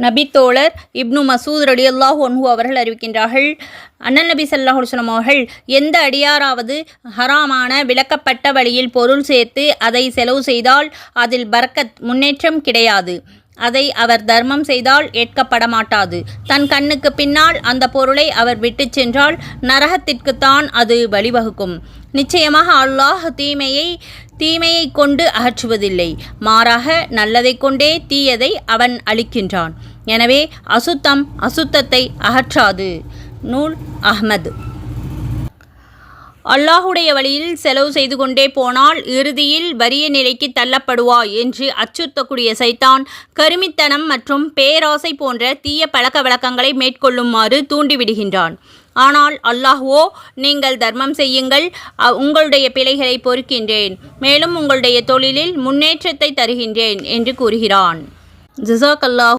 நபித்தோழர் இப்னு மசூத் ரலியல்லாஹு அன்ஹு அவர்கள் அறிவிக்கின்றார்கள், அண்ணல் நபி ஸல்லல்லாஹு அலைஹி வஸல்லம் அவர்கள், எந்த அடியாராவது ஹராமான விலக்கப்பட்ட வழியில் பொருள் சேர்த்து அதை செலவு செய்தால் அதில் பரக்கத் முன்னேற்றம் கிடையாது. அதை அவர் தர்மம் செய்தால் ஏற்கப்பட மாட்டாது. தன் கண்ணுக்கு பின்னால் அந்த பொருளை அவர் விட்டு சென்றால் நரகத்திற்குத்தான் அது வழிவகுக்கும். நிச்சயமாக அல்லாஹ் தீமையை கொண்டு அகற்றுவதில்லை, மாறாக நல்லதை கொண்டே தீயதை அவன் அளிக்கின்றான். எனவே அசுத்தத்தை அகற்றாது. நூல் அஹ்மத். அல்லாஹுடைய வழியில் செலவு செய்து கொண்டே போனால் இறுதியில் வறிய நிலைக்கு தள்ளப்படுவாய் என்று அச்சுறுத்தக்கூடிய சைத்தான் கருமித்தனம் மற்றும் பேராசை போன்ற தீய பழக்க வழக்கங்களை மேற்கொள்ளுமாறு தூண்டிவிடுகின்றான். ஆனால் அல்லாஹ்வோ, நீங்கள் தர்மம் செய்யுங்கள், உங்களுடைய பிழைகளை பொறுக்கின்றேன், மேலும் உங்களுடைய தொழிலில் முன்னேற்றத்தை தருகின்றேன் என்று கூறுகிறான். ஜஸாக்கல்லாஹ்.